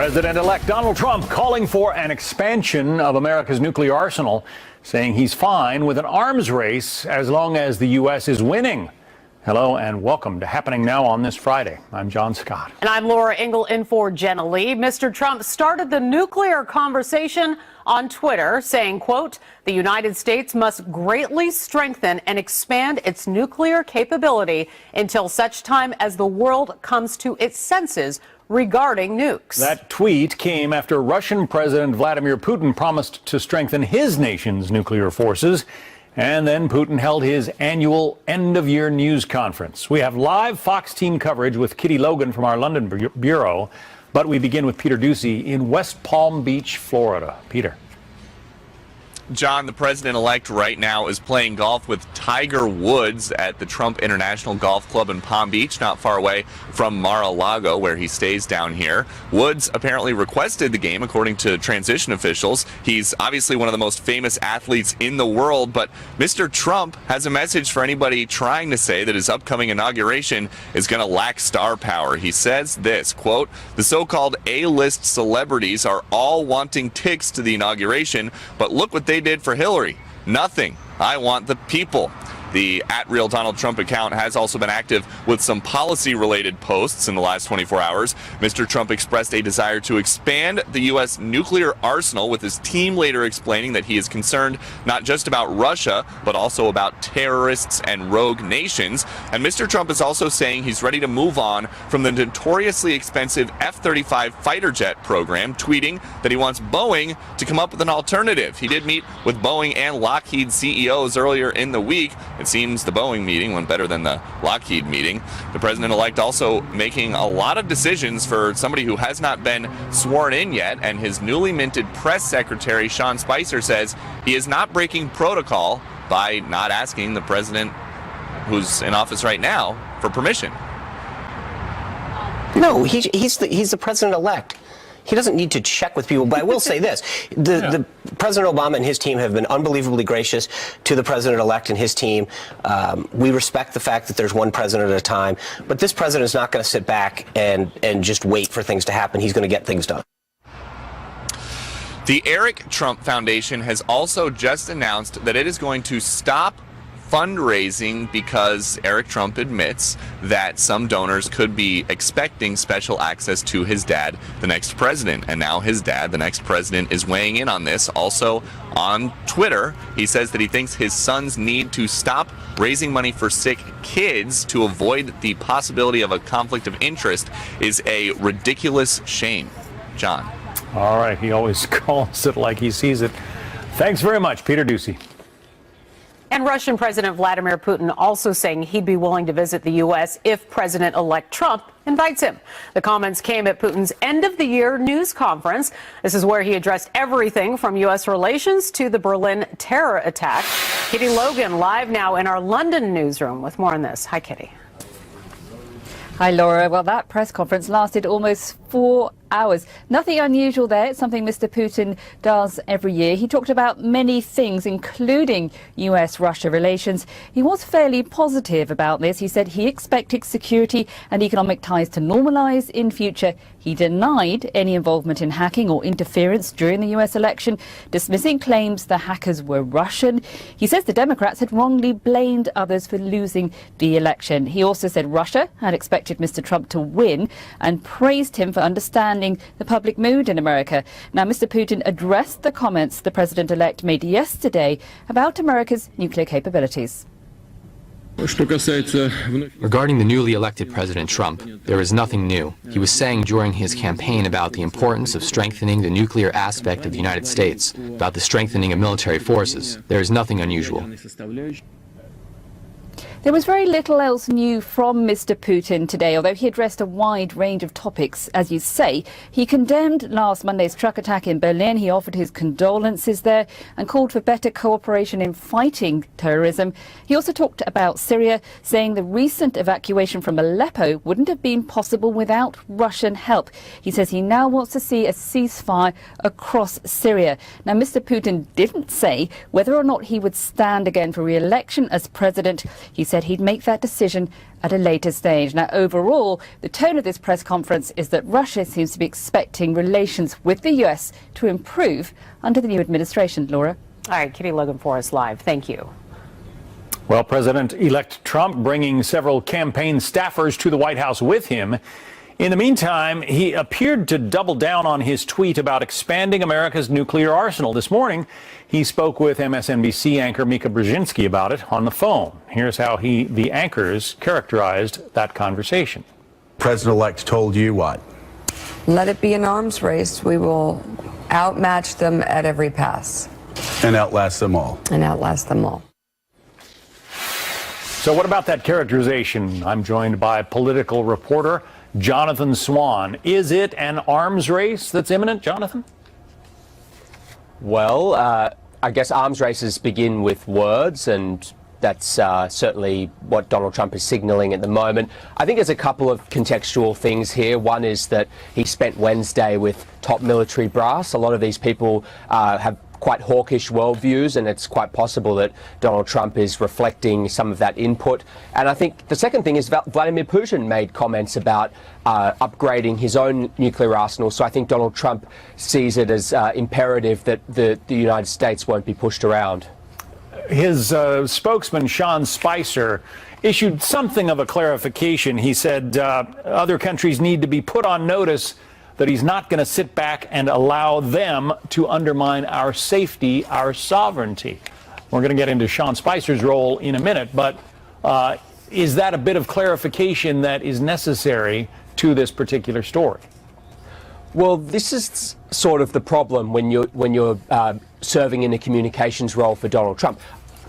President-elect Donald Trump calling for an expansion of America's nuclear arsenal, saying he's fine with an arms race as long as the U.S. is winning. Hello and welcome to Happening Now on this Friday. I'm John Scott. And I'm Laura Ingle in for Jenna Lee. Mr. Trump started the nuclear conversation on Twitter saying, quote, the United States must greatly strengthen and expand its nuclear capability until such time as the world comes to its senses regarding nukes. That tweet came after Russian President Vladimir Putin promised to strengthen his nation's nuclear forces. And then Putin held his annual end-of-year news conference. We have live Fox team coverage with Kitty Logan from our London bureau. But we begin with Peter Doocy in West Palm Beach, Florida. Peter. John, the president-elect right now is playing golf with Tiger Woods at the Trump International Golf Club in Palm Beach, not far away from Mar-a-Lago, where he stays down here. Woods apparently requested the game, according to transition officials. He's obviously one of the most famous athletes in the world, but Mr. Trump has a message for anybody trying to say that his upcoming inauguration is going to lack star power. He says this, quote, the so-called A-list celebrities are all wanting tickets to the inauguration, but look what they did for Hillary. Nothing. I want the people. The @RealDonaldTrump account has also been active with some policy-related posts in the last 24 hours. Mr. Trump expressed a desire to expand the U.S. nuclear arsenal, with his team later explaining that he is concerned not just about Russia, but also about terrorists and rogue nations. And Mr. Trump is also saying he's ready to move on from the notoriously expensive F-35 fighter jet program, tweeting that he wants Boeing to come up with an alternative. He did meet with Boeing and Lockheed CEOs earlier in the week. It seems the Boeing meeting went better than the Lockheed meeting. The president-elect also making a lot of decisions for somebody who has not been sworn in yet, and his newly minted press secretary, Sean Spicer, says he is not breaking protocol by not asking the president, who's in office right now, for permission. No, he's the president-elect. He doesn't need to check with people, but I will say this. The President Obama and his team have been unbelievably gracious to the president-elect and his team. We respect the fact that there's one president at a time, but this president is not going to sit back and just wait for things to happen. He's going to get things done. The Eric Trump Foundation has also just announced that it is going to stop fundraising because Eric Trump admits that some donors could be expecting special access to his dad, the next president. And now his dad, the next president, is weighing in on this. Also on Twitter, he says that he thinks his sons need to stop raising money for sick kids to avoid the possibility of a conflict of interest is a ridiculous shame. John. All right. He always calls it like he sees it. Thanks very much, Peter Doocy. And Russian President Vladimir Putin also saying he'd be willing to visit the U.S. if President-elect Trump invites him. The comments came at Putin's end-of-the-year news conference. This is where he addressed everything from U.S. relations to the Berlin terror attack. Kitty Logan live now in our London newsroom with more on this. Hi, Kitty. Hi, Laura. Well, that press conference lasted almost 4 hours. Nothing unusual there. It's something Mr. Putin does every year. He talked about many things, including US-Russia relations. He was fairly positive about this. He said he expected security and economic ties to normalize in future. He denied any involvement in hacking or interference during the US election, dismissing claims the hackers were Russian. He says the Democrats had wrongly blamed others for losing the election. He also said Russia had expected Mr. Trump to win and praised him for understanding the public mood in America. Now, Mr. Putin addressed the comments the president-elect made yesterday about America's nuclear capabilities. Regarding the newly elected President Trump, there is nothing new. He was saying during his campaign about the importance of strengthening the nuclear aspect of the United States, about the strengthening of military forces. There is nothing unusual. There was very little else new from Mr. Putin today, although he addressed a wide range of topics, as you say. He condemned last Monday's truck attack in Berlin. He offered his condolences there and called for better cooperation in fighting terrorism. He also talked about Syria, saying the recent evacuation from Aleppo wouldn't have been possible without Russian help. He says he now wants to see a ceasefire across Syria. Now, Mr. Putin didn't say whether or not he would stand again for re-election as president. He said he'd make that decision at a later stage. Now, overall, the tone of this press conference is that Russia seems to be expecting relations with the US to improve under the new administration. Laura? All right, Kitty Logan for us live. Thank you. Well, President-elect Trump bringing several campaign staffers to the White House with him. In the meantime, he appeared to double down on his tweet about expanding America's nuclear arsenal. This morning, he spoke with MSNBC anchor Mika Brzezinski about it on the phone. Here's how the anchors characterized that conversation. President-elect told you what? Let it be an arms race. We will outmatch them at every pass. And outlast them all. And outlast them all. So what about that characterization? I'm joined by political reporter Jonathan Swan. Is it an arms race that's imminent, Jonathan? Well, I guess arms races begin with words, and that's certainly what Donald Trump is signaling at the moment. I think there's a couple of contextual things here. One is that he spent Wednesday with top military brass. A lot of these people have quite hawkish worldviews, and it's quite possible that Donald Trump is reflecting some of that input. And I think the second thing is Vladimir Putin made comments about upgrading his own nuclear arsenal. So I think Donald Trump sees it as imperative that the United States won't be pushed around. His spokesman, Sean Spicer, issued something of a clarification. He said other countries need to be put on notice that he's not going to sit back and allow them to undermine our safety, our sovereignty. We're going to get into Sean Spicer's role in a minute, but is that a bit of clarification that is necessary to this particular story? Well, this is sort of the problem when you're serving in a communications role for Donald Trump.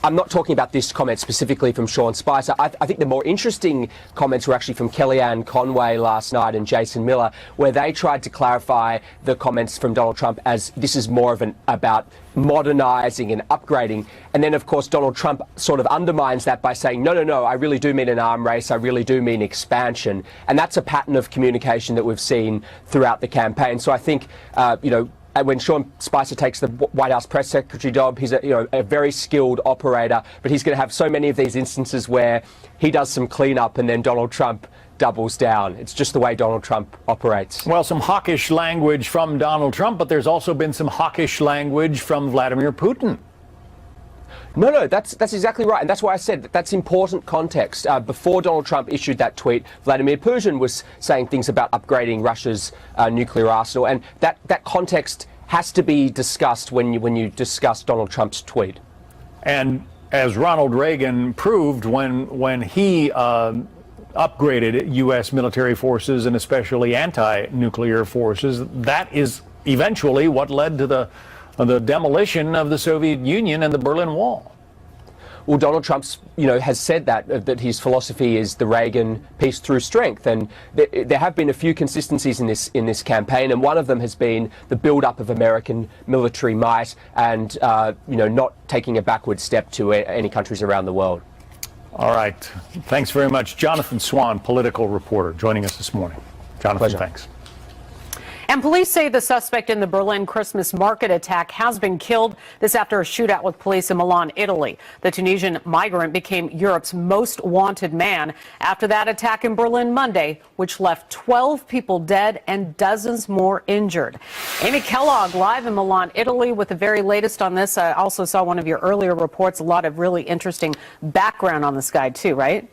I'm not talking about this comment specifically from Sean Spicer. I think the more interesting comments were actually from Kellyanne Conway last night and Jason Miller, where they tried to clarify the comments from Donald Trump as this is more of about modernizing and upgrading. And then, of course, Donald Trump sort of undermines that by saying, no, I really do mean an arm race. I really do mean expansion. And that's a pattern of communication that we've seen throughout the campaign. So I think, when Sean Spicer takes the White House press secretary job, he's a very skilled operator, but he's going to have so many of these instances where he does some cleanup and then Donald Trump doubles down. It's just the way Donald Trump operates. Well, some hawkish language from Donald Trump, but there's also been some hawkish language from Vladimir Putin. No, that's exactly right. And that's why I said that's important context. Before Donald Trump issued that tweet, Vladimir Putin was saying things about upgrading Russia's nuclear arsenal. And that context has to be discussed when you discuss Donald Trump's tweet. And as Ronald Reagan proved when he upgraded U.S. military forces and especially anti-nuclear forces, that is eventually what led to the demolition of the Soviet Union and the Berlin Wall. Well, Donald Trump, has said that his philosophy is the Reagan peace through strength, and there have been a few consistencies in this campaign, and one of them has been the build-up of American military might, and not taking a backward step to any countries around the world. All right, thanks very much, Jonathan Swan, political reporter, joining us this morning. Jonathan, Pleasure. Thanks. And police say the suspect in the Berlin Christmas market attack has been killed. This after a shootout with police in Milan, Italy. The Tunisian migrant became Europe's most wanted man after that attack in Berlin Monday, which left 12 people dead and dozens more injured. Amy Kellogg live in Milan, Italy with the very latest on this. I also saw one of your earlier reports, a lot of really interesting background on this guy too, right?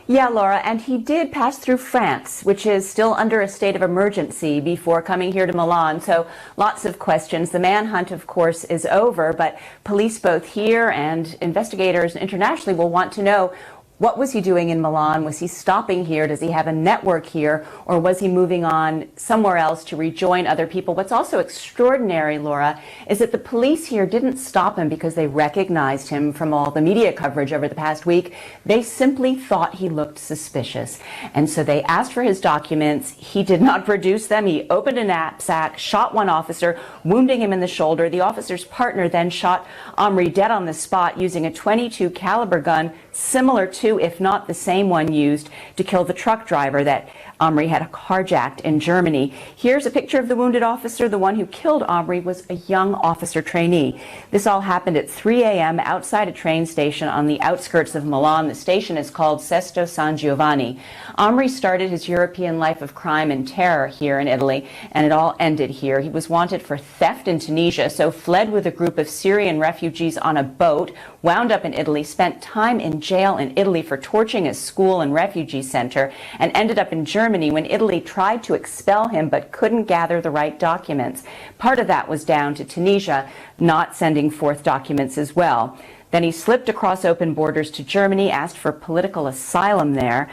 Yeah, Laura, and he did pass through France, which is still under a state of emergency before coming here to Milan. So lots of questions. The manhunt, of course, is over, but police both here and investigators internationally will want to know, what was he doing in Milan? Was he stopping here? Does he have a network here? Or was he moving on somewhere else to rejoin other people? What's also extraordinary, Laura, is that the police here didn't stop him because they recognized him from all the media coverage over the past week. They simply thought he looked suspicious. And so they asked for his documents. He did not produce them. He opened a knapsack, shot one officer, wounding him in the shoulder. The officer's partner then shot Omri dead on the spot using a .22 caliber gun similar to to, if not the same one used to kill the truck driver that Omri had carjacked in Germany. Here's a picture of the wounded officer. The one who killed Omri was a young officer trainee. This all happened at 3 a.m. outside a train station on the outskirts of Milan. The station is called Sesto San Giovanni. Omri started his European life of crime and terror here in Italy, and it all ended here. He was wanted for theft in Tunisia, so fled with a group of Syrian refugees on a boat, wound up in Italy, spent time in jail in Italy for torching a school and refugee center, and ended up in Germany when Italy tried to expel him but couldn't gather the right documents. Part of that was down to Tunisia not sending forth documents as well. Then he slipped across open borders to Germany, asked for political asylum there.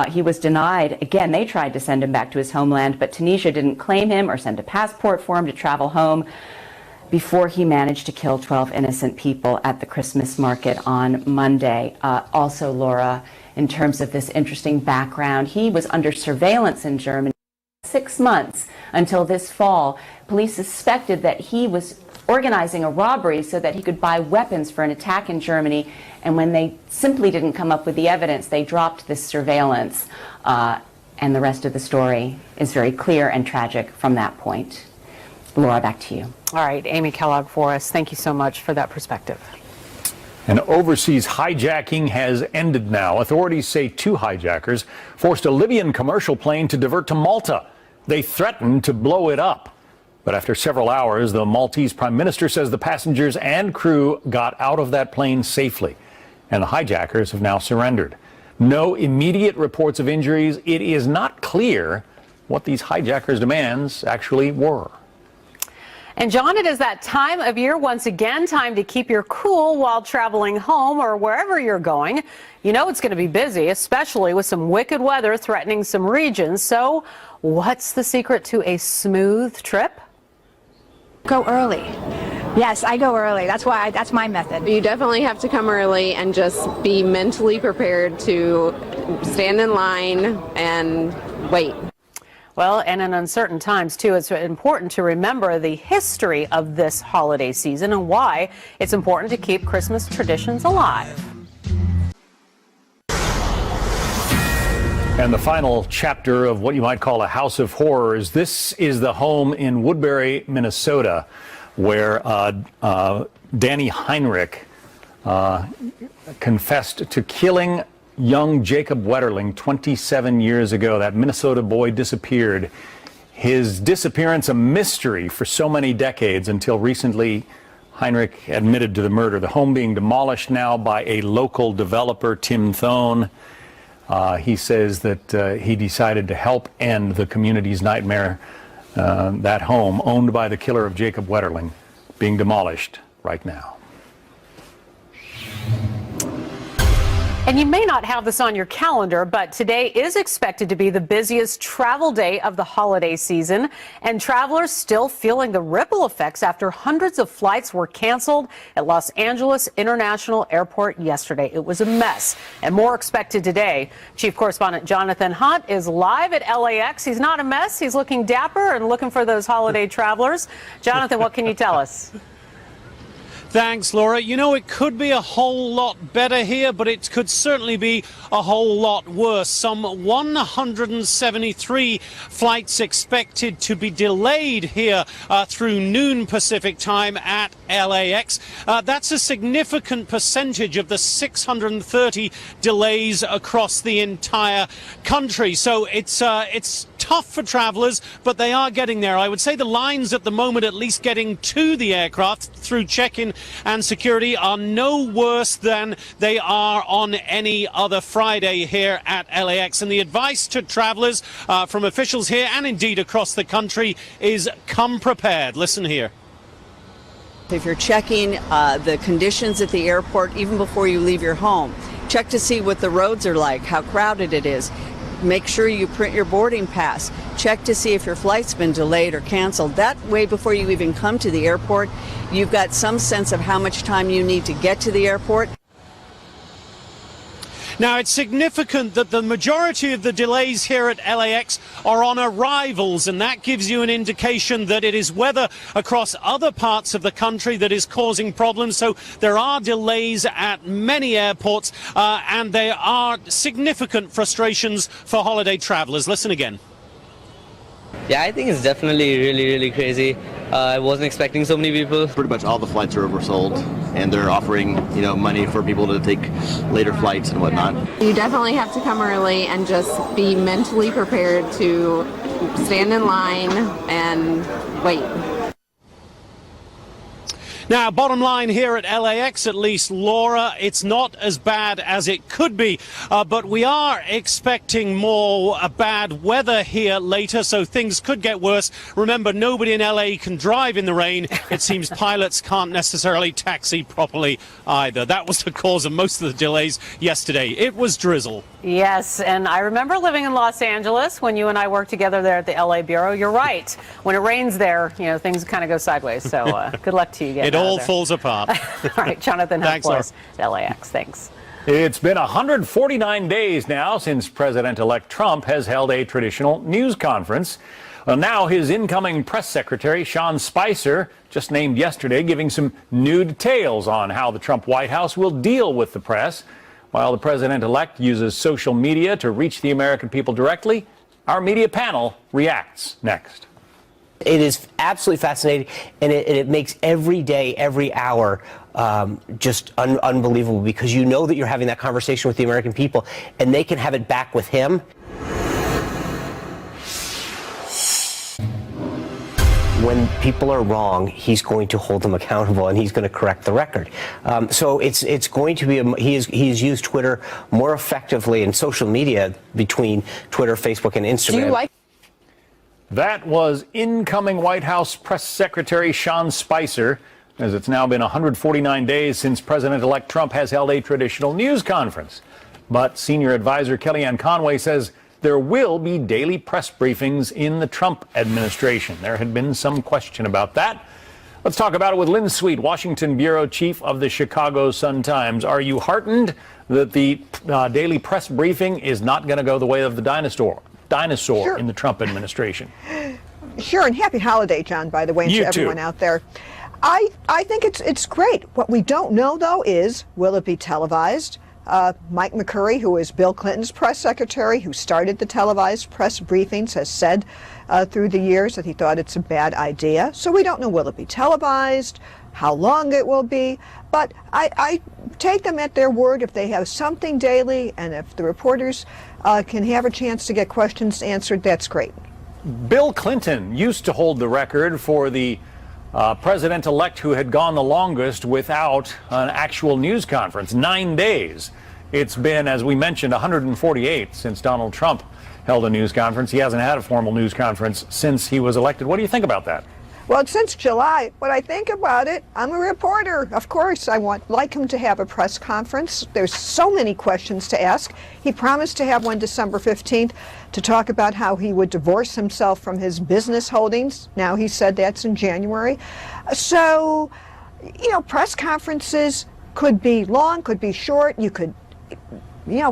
He was denied. Again, they tried to send him back to his homeland, but Tunisia didn't claim him or send a passport for him to travel home before he managed to kill 12 innocent people at the Christmas market on Monday. Also, Laura, in terms of this interesting background, he was under surveillance in Germany 6 months until this fall. Police suspected that he was organizing a robbery so that he could buy weapons for an attack in Germany, and when they simply didn't come up with the evidence, they dropped this surveillance. And the rest of the story is very clear and tragic from that point. Laura, back to you. All right, Amy Kellogg for us. Thank you so much for that perspective. An overseas hijacking has ended now. Authorities say 2 hijackers forced a Libyan commercial plane to divert to Malta. They threatened to blow it up. But after several hours, the Maltese Prime Minister says the passengers and crew got out of that plane safely, and the hijackers have now surrendered. No immediate reports of injuries. It is not clear what these hijackers' demands actually were. And John, it is that time of year once again, time to keep your cool while traveling home or wherever you're going. You know it's going to be busy, especially with some wicked weather threatening some regions. So what's the secret to a smooth trip? Go early. Yes, I go early. That's my method. You definitely have to come early and just be mentally prepared to stand in line and wait. Well, and in uncertain times, too, it's important to remember the history of this holiday season and why it's important to keep Christmas traditions alive. And the final chapter of what you might call a house of horrors. This is the home in Woodbury, Minnesota, where Danny Heinrich confessed to killing young Jacob Wetterling 27 years ago. That Minnesota boy disappeared. His disappearance a mystery for so many decades until recently Heinrich admitted to the murder. The home being demolished now by a local developer, Tim Thone. He says that he decided to help end the community's nightmare. That home, owned by the killer of Jacob Wetterling, being demolished right now. And you may not have this on your calendar, but today is expected to be the busiest travel day of the holiday season, and travelers still feeling the ripple effects after hundreds of flights were canceled at Los Angeles International Airport yesterday. It was a mess, and more expected today. Chief Correspondent Jonathan Hunt is live at LAX. He's not a mess. He's looking dapper and looking for those holiday travelers. Jonathan, what can you tell us? Thanks, Laura. You know, it could be a whole lot better here, but it could certainly be a whole lot worse. Some 173 flights expected to be delayed here through noon Pacific time at LAX. That's a significant percentage of the 630 delays across the entire country. So it's tough for travelers, but they are getting there. I would say the lines at the moment, at least getting to the aircraft through check-in and security, are no worse than they are on any other Friday here at LAX. And the advice to travelers from officials here and indeed across the country is come prepared. Listen here. If you're checking the conditions at the airport even before you leave your home, check to see what the roads are like, how crowded it is. Make sure you print your boarding pass. Check to see if your flight's been delayed or canceled. That way, before you even come to the airport, you've got some sense of how much time you need to get to the airport. Now, it's significant that the majority of the delays here at LAX are on arrivals, and that gives you an indication that it is weather across other parts of the country that is causing problems. So there are delays at many airports, and there are significant frustrations for holiday travelers. Listen again. Yeah, I think it's definitely really crazy. I wasn't expecting so many people. Pretty much all the flights are oversold, and they're offering, money for people to take later flights and whatnot. You definitely have to come early and just be mentally prepared to stand in line and wait. Now, bottom line here at LAX, at least, Laura, it's not as bad as it could be, but we are expecting more bad weather here later, so things could get worse. Remember, nobody in LA can drive in the rain. It seems pilots can't necessarily taxi properly either. That was the cause of most of the delays yesterday. It was drizzle. Yes, and I remember living in Los Angeles when you and I worked together there at the LA Bureau. You're right. When it rains there, things kind of go sideways. So good luck to you again. It all falls apart. All right, Jonathan Thanks, Hunt, LAX. Thanks. It's been 149 days now since President-elect Trump has held a traditional news conference. Well, now his incoming press secretary, Sean Spicer, just named yesterday, giving some new details on how the Trump White House will deal with the press. While the president-elect uses social media to reach the American people directly, our media panel reacts next. It is absolutely fascinating, and it makes every day, every hour, just unbelievable, because you know that you're having that conversation with the American people, and they can have it back with him. When people are wrong, he's going to hold them accountable, and he's going to correct the record. So it's going to be he's used Twitter more effectively and social media between Twitter, Facebook, and Instagram. That was incoming White House Press Secretary Sean Spicer, as it's now been 149 days since President-elect Trump has held a traditional news conference. But senior advisor Kellyanne Conway says there will be daily press briefings in the Trump administration. There had been some question about that. Let's talk about it with Lynn Sweet, Washington bureau chief of the Chicago Sun-Times. Are you heartened that the daily press briefing is not going to go the way of the dinosaur Sure. in the Trump administration? Sure, and happy holiday, John, by the way, and You to too. everyone out there. I think it's great. What we don't know, though, is will it be televised? Mike McCurry, who is Bill Clinton's press secretary, who started the televised press briefings, has said through the years that he thought it's a bad idea. So we don't know, will it be televised, how long it will be. But I take them at their word. If they have something daily, and if the reporters can have a chance to get questions answered, that's great. Bill Clinton used to hold the record for the president-elect who had gone the longest without an actual news conference, 9 days. It's been, as we mentioned, 148 since Donald Trump held a news conference. He hasn't had a formal news conference since he was elected. What do you think about that? Well, since July, what I think about it, I'm a reporter. Of course, I like him to have a press conference. There's so many questions to ask. He promised to have one December 15th to talk about how he would divorce himself from his business holdings. Now he said that's in January. So, press conferences could be long, could be short. You could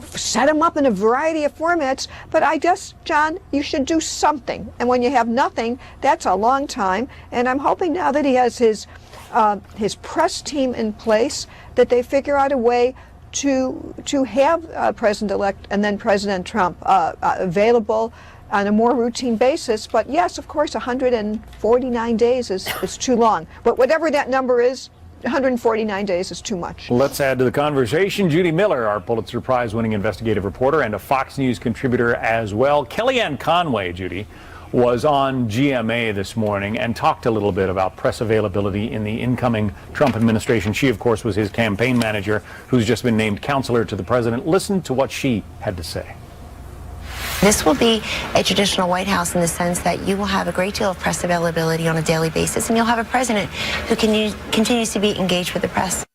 set them up in a variety of formats, but I guess, John, you should do something. And when you have nothing, that's a long time. And I'm hoping now that he has his press team in place, that they figure out a way to have President-elect and then President Trump available on a more routine basis. But yes, of course, 149 days is too long. But whatever that number is, 149 days is too much. Let's add to the conversation Judy Miller, our Pulitzer Prize-winning investigative reporter and a Fox News contributor as well. Kellyanne Conway, Judy, was on GMA this morning and talked a little bit about press availability in the incoming Trump administration. She, of course, was his campaign manager, who's just been named counselor to the president. Listen to what she had to say. This will be a traditional White House in the sense that you will have a great deal of press availability on a daily basis, and you'll have a president who continues to be engaged with the press.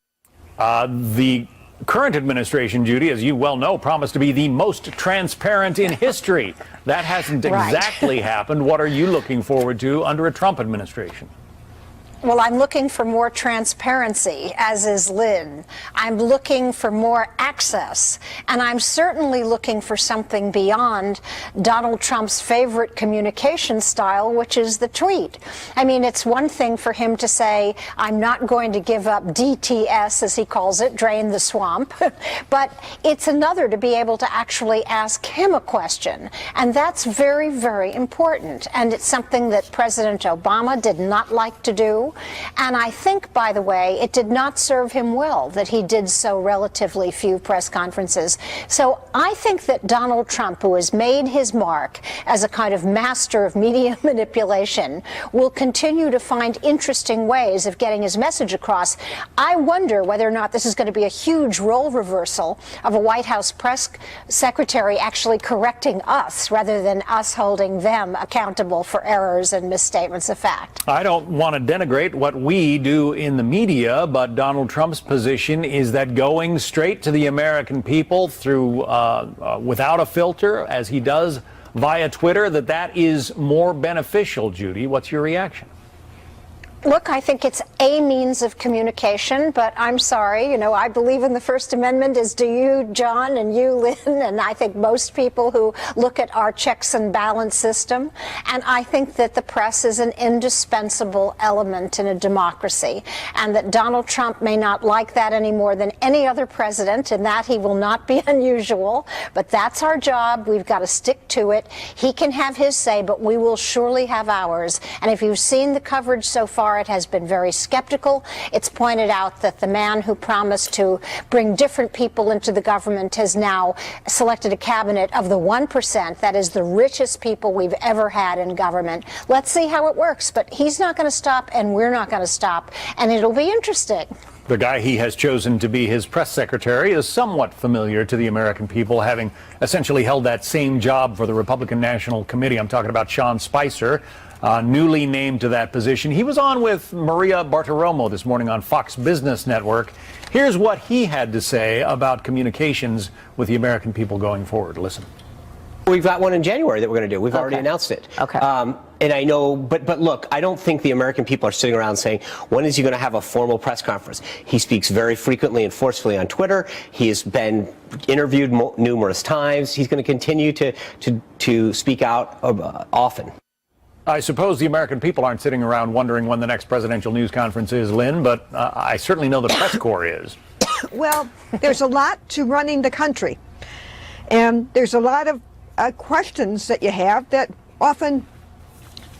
The current administration, Judy, as you well know, promised to be the most transparent in history. That hasn't exactly happened. What are you looking forward to under a Trump administration? Well, I'm looking for more transparency, as is Lynn. I'm looking for more access. And I'm certainly looking for something beyond Donald Trump's favorite communication style, which is the tweet. I mean, it's one thing for him to say, I'm not going to give up DTS, as he calls it, drain the swamp. But it's another to be able to actually ask him a question. And that's very, very important. And it's something that President Obama did not like to do. And I think, by the way, it did not serve him well that he did so relatively few press conferences. So I think that Donald Trump, who has made his mark as a kind of master of media manipulation, will continue to find interesting ways of getting his message across. I wonder whether or not this is going to be a huge role reversal of a White House press secretary actually correcting us rather than us holding them accountable for errors and misstatements of fact. I don't want to denigrate what we do in the media, but Donald Trump's position is that going straight to the American people through without a filter, as he does via Twitter, that is more beneficial. Judy, what's your reaction? Look, I think it's a means of communication, but I'm sorry, I believe in the First Amendment, as do you, John, and you, Lynn, and I think most people who look at our checks and balance system. And I think that the press is an indispensable element in a democracy, and that Donald Trump may not like that any more than any other president, and that he will not be unusual. But that's our job. We've got to stick to it. He can have his say, but we will surely have ours. And if you've seen the coverage so far, it has been very skeptical. It's pointed out that the man who promised to bring different people into the government has now selected a cabinet of the 1%. That is the richest people we've ever had in government. Let's see how it works. But he's not going to stop, and we're not going to stop. And it'll be interesting. The guy he has chosen to be his press secretary is somewhat familiar to the American people, having essentially held that same job for the Republican National Committee. I'm talking about Sean Spicer. Newly named to that position. He was on with Maria Bartiromo this morning on Fox Business Network. Here's what he had to say about communications with the American people going forward. Listen. We've got one in January that we're going to do. We've already announced it. Okay. And I know, but look, I don't think the American people are sitting around saying, when is he going to have a formal press conference? He speaks very frequently and forcefully on Twitter. He has been interviewed numerous times. He's going to continue to speak out often. I suppose the American people aren't sitting around wondering when the next presidential news conference is, Lynn, but I certainly know the press corps is. Well, there's a lot to running the country. And there's a lot of questions that you have that often,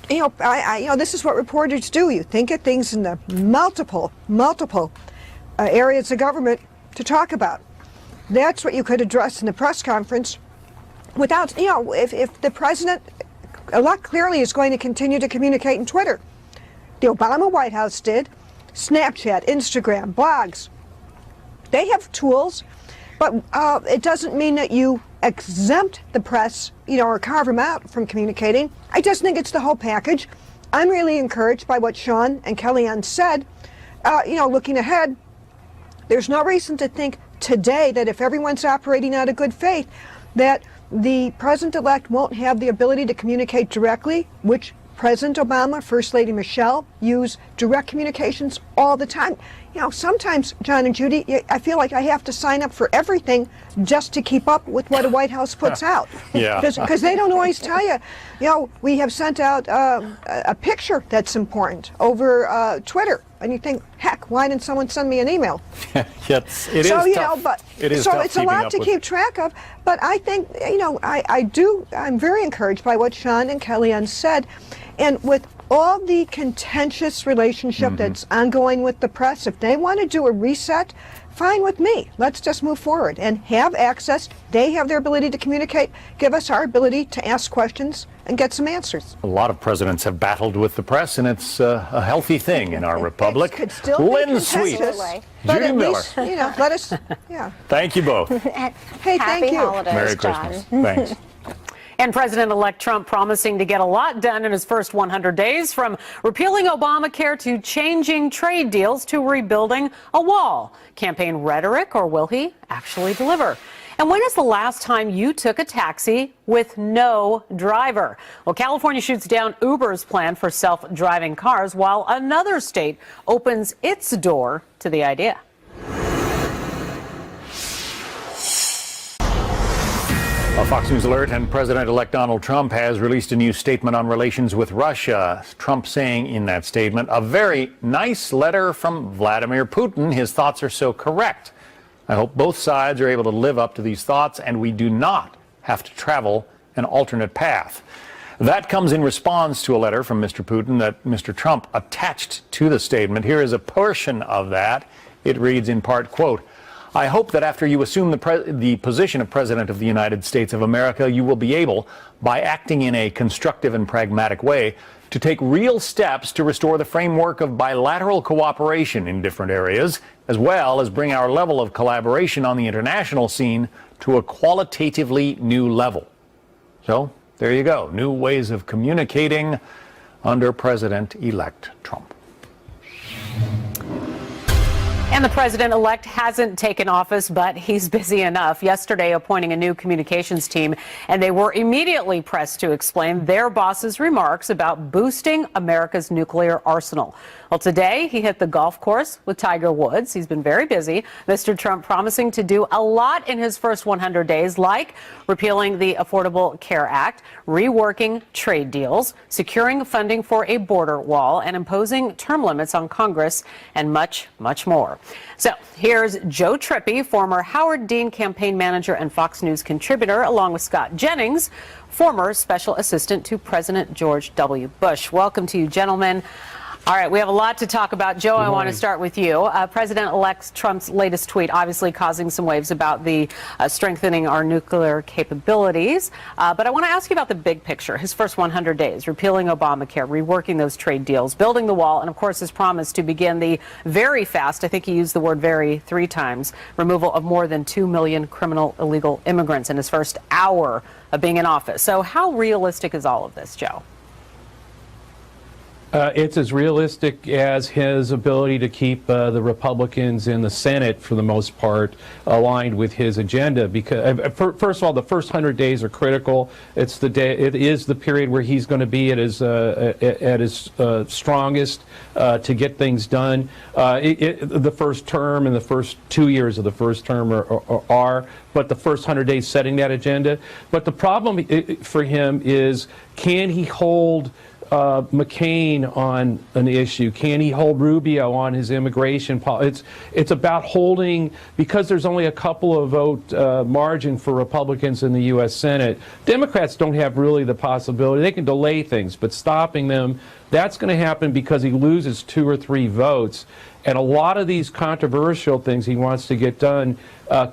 this is what reporters do. You think of things in the multiple areas of government to talk about. That's what you could address in the press conference without, if the president-elect clearly is going to continue to communicate in Twitter. The Obama White House did. Snapchat, Instagram, blogs. They have tools, but it doesn't mean that you exempt the press, or carve them out from communicating. I just think it's the whole package. I'm really encouraged by what Sean and Kellyanne said. Looking ahead, there's no reason to think today that if everyone's operating out of good faith, that the president-elect won't have the ability to communicate directly, which President Obama, First Lady Michelle use direct communications all the time. Sometimes, John and Judy, I feel like I have to sign up for everything just to keep up with what a White House puts out. Yeah. Because they don't always tell you, we have sent out a picture that's important over Twitter. And you think, heck, why didn't someone send me an email? Yes, it is tough. So it's a lot to keep track of. But I think, I'm very encouraged by what Sean and Kellyanne said. And with all the contentious relationship that's ongoing with the press, if they want to do a reset, fine with me. Let's just move forward and have access. They have their ability to communicate. Give us our ability to ask questions and get some answers. A lot of presidents have battled with the press, and it's a healthy thing in our republic. It could still Lynn be Sweet, contentious, but Judy at Miller. least, let us, Thank you both. Hey, Happy thank you. holidays, Merry John. Christmas. Thanks. And President-elect Trump promising to get a lot done in his first 100 days, from repealing Obamacare to changing trade deals to rebuilding a wall. Campaign rhetoric, or will he actually deliver? And when is the last time you took a taxi with no driver? Well, California shoots down Uber's plan for self-driving cars while another state opens its door to the idea. A Fox News alert, and President-elect Donald Trump has released a new statement on relations with Russia. Trump saying in that statement, "A very nice letter from Vladimir Putin. His thoughts are so correct. I hope both sides are able to live up to these thoughts and we do not have to travel an alternate path." That comes in response to a letter from Mr. Putin that Mr. Trump attached to the statement. Here is a portion of that. It reads in part, quote, "I hope that after you assume the position of President of the United States of America, you will be able, by acting in a constructive and pragmatic way, to take real steps to restore the framework of bilateral cooperation in different areas, as well as bring our level of collaboration on the international scene to a qualitatively new level." So there you go. New ways of communicating under President-elect Trump. And the president-elect hasn't taken office, but he's busy enough. Yesterday, appointing a new communications team, and they were immediately pressed to explain their boss's remarks about boosting America's nuclear arsenal. Well, today, he hit the golf course with Tiger Woods. He's been very busy. Mr. Trump promising to do a lot in his first 100 days, like repealing the Affordable Care Act, reworking trade deals, securing funding for a border wall, and imposing term limits on Congress, and much, much more. So here's Joe Trippi, former Howard Dean campaign manager and Fox News contributor, along with Scott Jennings, former special assistant to President George W. Bush. Welcome to you, gentlemen. All right, we have a lot to talk about. Joe, I want to start with you. President-elect Trump's latest tweet obviously causing some waves about the strengthening our nuclear capabilities. But I want to ask you about the big picture, his first 100 days, repealing Obamacare, reworking those trade deals, building the wall, and of course his promise to begin the very fast, I think he used the word very 3 times, removal of more than 2 million criminal illegal immigrants in his first hour of being in office. So how realistic is all of this, Joe? It's as realistic as his ability to keep the Republicans in the Senate, for the most part, aligned with his agenda. Because first of all, the first 100 days are critical. It is the period where he's going to be at his strongest to get things done. The first term and the first 2 years of the first term are, but the first 100 days setting that agenda. But the problem for him is, can he hold McCain on an issue? Can he hold Rubio on his immigration policy? It's about holding, because there's only a couple of vote margin for Republicans in the U.S. Senate. Democrats don't have really the possibility. They can delay things, but stopping them, that's going to happen because he loses 2 or 3 votes. And a lot of these controversial things he wants to get done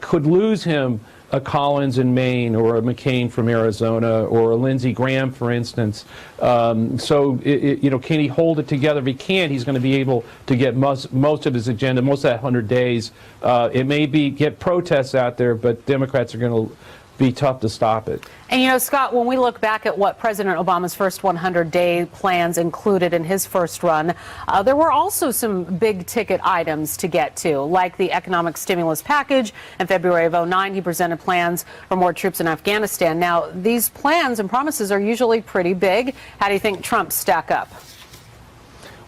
could lose him a Collins in Maine, or a McCain from Arizona, or a Lindsey Graham, for instance. So, can he hold it together? If he can't, he's going to be able to get most of his agenda, most of that 100 days. It may get protests out there, but Democrats are going to be tough to stop it. And Scott, when we look back at what President Obama's first 100-day plans included in his first run, there were also some big ticket items to get to, like the economic stimulus package. In February of 2009, he presented plans for more troops in Afghanistan. Now, these plans and promises are usually pretty big. How do you think Trump stack up?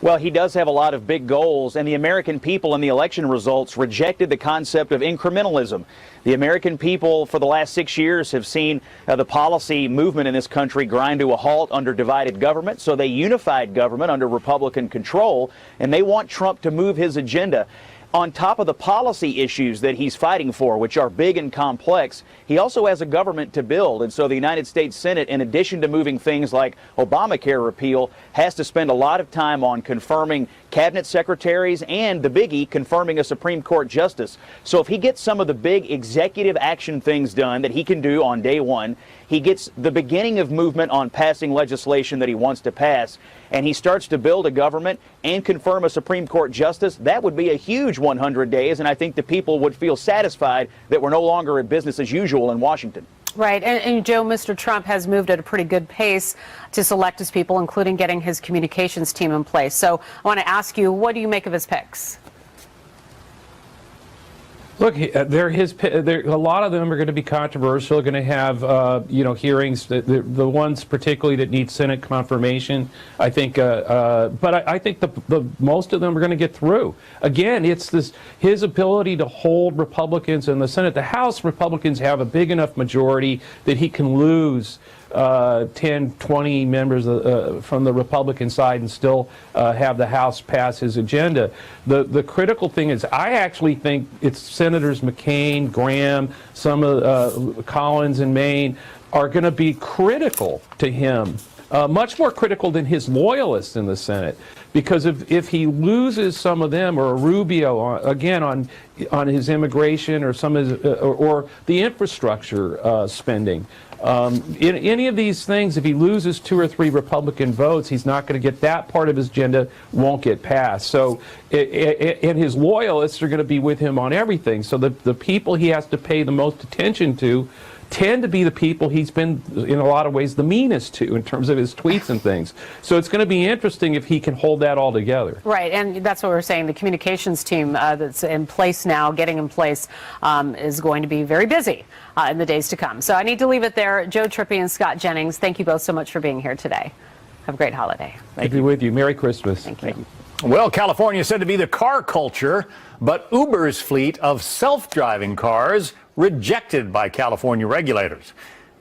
Well, he does have a lot of big goals, and the American people in the election results rejected the concept of incrementalism. The American people for the last 6 years have seen the policy movement in this country grind to a halt under divided government, so they unified government under Republican control, and they want Trump to move his agenda. On top of the policy issues that he's fighting for, which are big and complex, he also has a government to build. And so the United States Senate, in addition to moving things like Obamacare repeal, has to spend a lot of time on confirming cabinet secretaries and, the biggie, confirming a Supreme Court justice. So if he gets some of the big executive action things done that he can do on day one, he gets the beginning of movement on passing legislation that he wants to pass, and he starts to build a government and confirm a Supreme Court justice, that would be a huge 100 days, and I think the people would feel satisfied that we're no longer at business as usual in Washington. Right. And Joe, Mr. Trump has moved at a pretty good pace to select his people, including getting his communications team in place. So I want to ask you, what do you make of his picks? Look, a lot of them are going to be controversial. They're going to have, hearings. The ones particularly that need Senate confirmation, I think. But I think the most of them are going to get through. Again, it's his ability to hold Republicans in the Senate. The House Republicans have a big enough majority that he can lose 10, 20 members from the Republican side and still have the House pass his agenda. The critical thing is, I actually think it's Senators McCain, Graham, some of Collins in Maine are going to be critical to him, much more critical than his loyalists in the Senate. Because if he loses some of them, or Rubio on his immigration, or some of his, or the infrastructure spending, in any of these things, if he loses 2 or 3 Republican votes, he's not going to get that part of his agenda, won't get passed. So, and his loyalists are going to be with him on everything. So the people he has to pay the most attention to tend to be the people he's been, in a lot of ways, the meanest to in terms of his tweets and things. So it's going to be interesting if he can hold that all together. Right, and that's what we're saying. The communications team that's in place now, getting in place, is going to be very busy in the days to come. So I need to leave it there. Joe Trippi and Scott Jennings, thank you both so much for being here today. Have a great holiday. Good to be with you. Merry Christmas. Thank you. Well, California is said to be the car culture, but Uber's fleet of self-driving cars rejected by California regulators.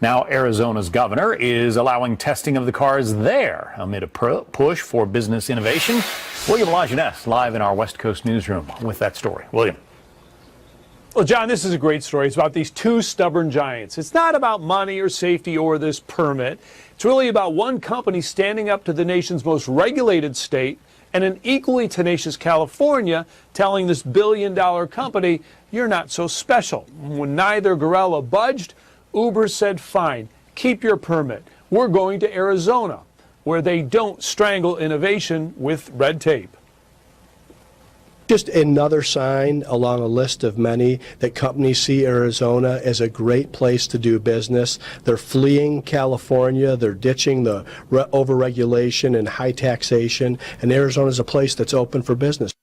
Now, Arizona's governor is allowing testing of the cars there amid a push for business innovation. William Lajeunesse live in our West Coast newsroom with that story. William. Well, John, this is a great story. It's about these 2 stubborn giants. It's not about money or safety or this permit. It's really about one company standing up to the nation's most regulated state and an equally tenacious California telling this billion-dollar company, you're not so special. When neither gorilla budged, Uber said, fine, keep your permit. We're going to Arizona, where they don't strangle innovation with red tape. Just another sign along a list of many that companies see Arizona as a great place to do business. They're fleeing California, they're ditching the overregulation and high taxation, and Arizona is a place that's open for business.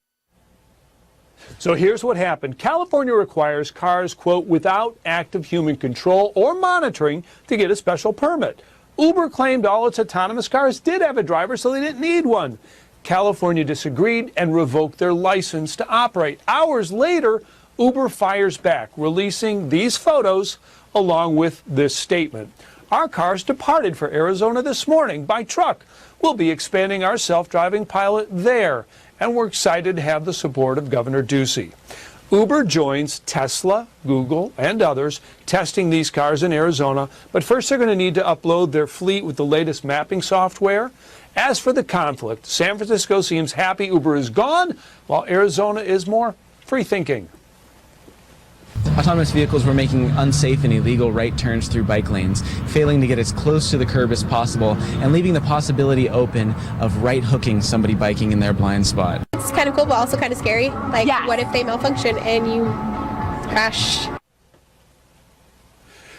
So here's what happened. California requires cars, quote, without active human control or monitoring to get a special permit. Uber claimed all its autonomous cars did have a driver, so they didn't need one. California disagreed and revoked their license to operate. Hours later, Uber fires back, releasing these photos along with this statement. Our cars departed for Arizona this morning by truck. We'll be expanding our self-driving pilot there, and we're excited to have the support of Governor Ducey. Uber joins Tesla, Google, and others testing these cars in Arizona, but first they're going to need to upload their fleet with the latest mapping software. As for the conflict, San Francisco seems happy Uber is gone, while Arizona is more free-thinking. Autonomous vehicles were making unsafe and illegal right turns through bike lanes, failing to get as close to the curb as possible, and leaving the possibility open of right-hooking somebody biking in their blind spot. It's kind of cool, but also kind of scary. Like, what if they malfunction and you crash?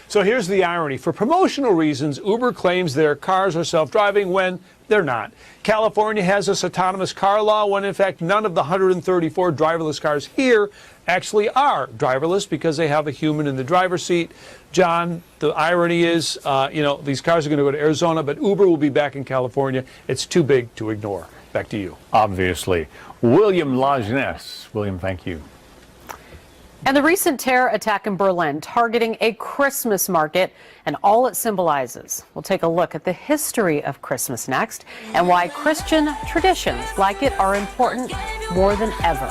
So here's the irony. For promotional reasons, Uber claims their cars are self-driving when they're not. California has this autonomous car law when, in fact, none of the 134 driverless cars here actually are driverless because they have a human in the driver's seat. John, the irony is, these cars are going to go to Arizona, but Uber will be back in California. It's too big to ignore. Back to you. Obviously. William Lajeunesse. William, thank you. And the recent terror attack in Berlin targeting a Christmas market and all it symbolizes. We'll take a look at the history of Christmas next and why Christian traditions like it are important more than ever.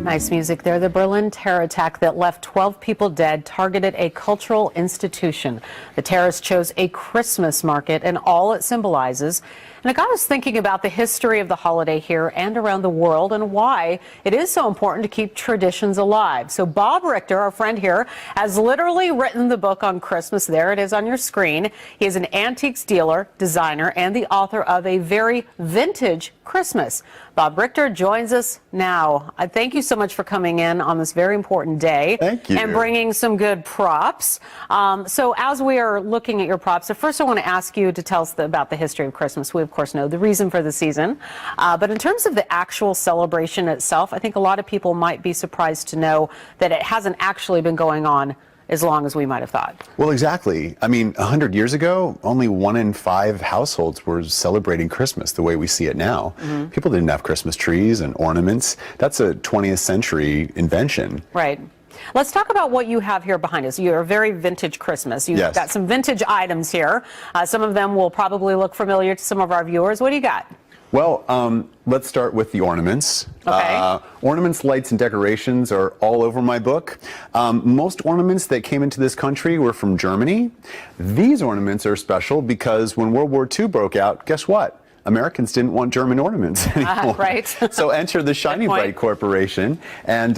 Nice music there. The Berlin terror attack that left 12 people dead targeted a cultural institution. The terrorists chose a Christmas market and all it symbolizes. And it got us thinking about the history of the holiday here and around the world and why it is so important to keep traditions alive. So Bob Richter, our friend here, has literally written the book on Christmas. There it is on your screen. He is an antiques dealer, designer, and the author of A Very Vintage Christmas. Bob Richter joins us now. Thank you so so much for coming in on this very important day. Thank you. And bringing some good props. So as we are looking at your props, so first I want to ask you to tell us about the history of Christmas. We, of course, know the reason for the season. But in terms of the actual celebration itself, I think a lot of people might be surprised to know that it hasn't actually been going on as long as we might have thought. Well, exactly. I mean, 100 years ago, only 1 in 5 households were celebrating Christmas the way we see it now. People didn't have Christmas trees and ornaments. That's a 20th century invention. Right. Let's talk about what you have here behind us. You're a very vintage Christmas. You've Yes. got some vintage items here. Some of them will probably look familiar to some of our viewers. What do you got? Well, let's start with the ornaments. Okay. Ornaments, lights, and decorations are all over my book. Most ornaments that came into this country were from Germany. These ornaments are special because when World War II broke out, guess what? Americans didn't want German ornaments anymore. Right. So enter the Shiny Bright Corporation. And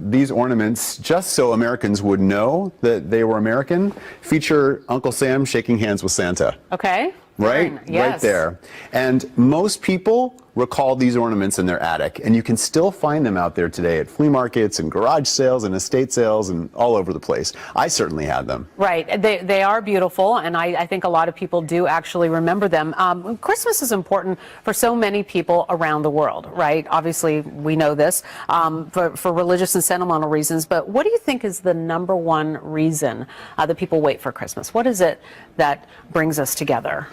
these ornaments, just so Americans would know that they were American, feature Uncle Sam shaking hands with Santa. Okay. Right? Fine. Yes. Right there. And most people recall these ornaments in their attic, and you can still find them out there today at flea markets and garage sales and estate sales and all over the place. I certainly had them. Right. They are beautiful, and I think a lot of people do actually remember them. Christmas is important for so many people around the world, right? Obviously, we know this for religious and sentimental reasons, but what do you think is the #1 reason that people wait for Christmas? What is it that brings us together?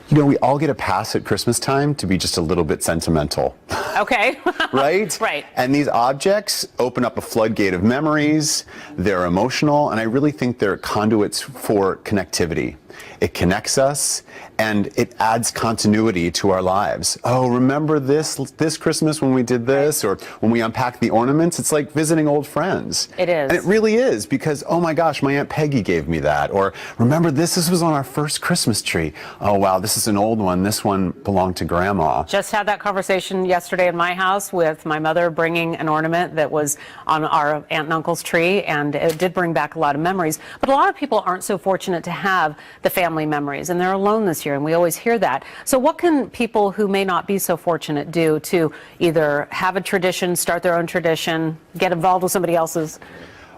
You know, we all get a pass at Christmas time to be just a little bit sentimental. Okay. Right? Right. And these objects open up a floodgate of memories. They're emotional, and I really think they're conduits for connectivity. It connects us, and it adds continuity to our lives. Oh, remember this Christmas when we did this, or when we unpacked the ornaments? It's like visiting old friends. It is. And it really is, because, oh my gosh, my Aunt Peggy gave me that. Or remember this was on our first Christmas tree. Oh wow, this is an old one. This one belonged to Grandma. Just had that conversation yesterday in my house with my mother bringing an ornament that was on our aunt and uncle's tree, and it did bring back a lot of memories. But a lot of people aren't so fortunate to have the family memories, and they're alone this year, and we always hear that. So what can people who may not be so fortunate do to either have a tradition, start their own tradition, get involved with somebody else's?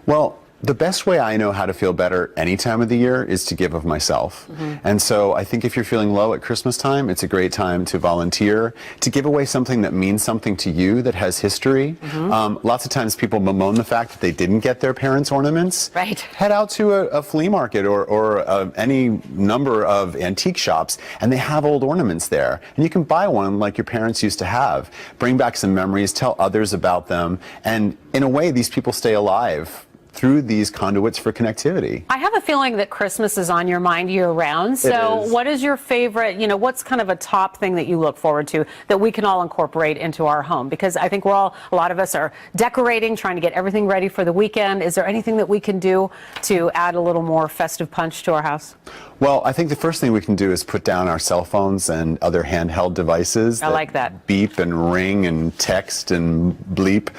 Well, the best way I know how to feel better any time of the year is to give of myself. And so I think if you're feeling low at Christmas time, it's a great time to volunteer, to give away something that means something to you, that has history. Lots of times people bemoan the fact that they didn't get their parents' ornaments. Right. Head out to a flea market or any number of antique shops, and they have old ornaments there. And you can buy one like your parents used to have. Bring back some memories, tell others about them, and in a way, these people stay alive through these conduits for connectivity. I have a feeling that Christmas is on your mind year-round. So is. what is your favorite, what's kind of a top thing that you look forward to that we can all incorporate into our home? Because I think a lot of us are decorating, trying to get everything ready for the weekend. Is there anything that we can do to add a little more festive punch to our house? Well, I think the first thing we can do is put down our cell phones and other handheld devices. I like that. Beep and ring and text and bleep,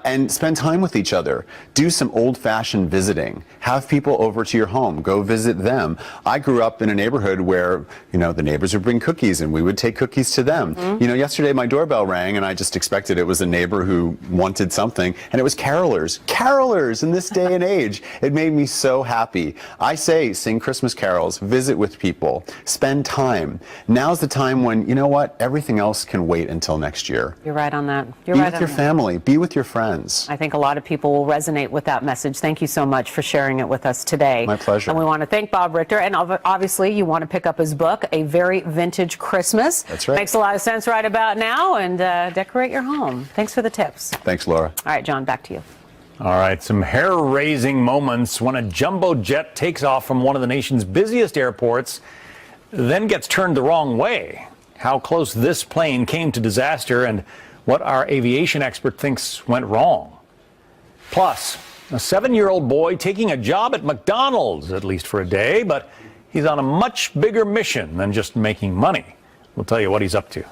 and spend time with each other. Do some old-fashioned visiting. Have people over to your home. Go visit them. I grew up in a neighborhood where, the neighbors would bring cookies and we would take cookies to them. Yesterday my doorbell rang and I just expected it was a neighbor who wanted something, and it was carolers. Carolers in this day and age. It made me so happy. I say sing Christmas carols. Visit with people, spend time. Now's the time when, everything else can wait until next year. You're right on that. Be with your family, be with your friends. I think a lot of people will resonate with that message. Thank you so much for sharing it with us today. My pleasure. And we want to thank Bob Richter. And obviously, you want to pick up his book, A Very Vintage Christmas. That's right. Makes a lot of sense right about now, and decorate your home. Thanks for the tips. Thanks, Laura. All right, John, back to you. All right, some hair-raising moments when a jumbo jet takes off from one of the nation's busiest airports, then gets turned the wrong way. How close this plane came to disaster and what our aviation expert thinks went wrong. Plus, a 7-year-old boy taking a job at McDonald's, at least for a day, but he's on a much bigger mission than just making money. We'll tell you what he's up to.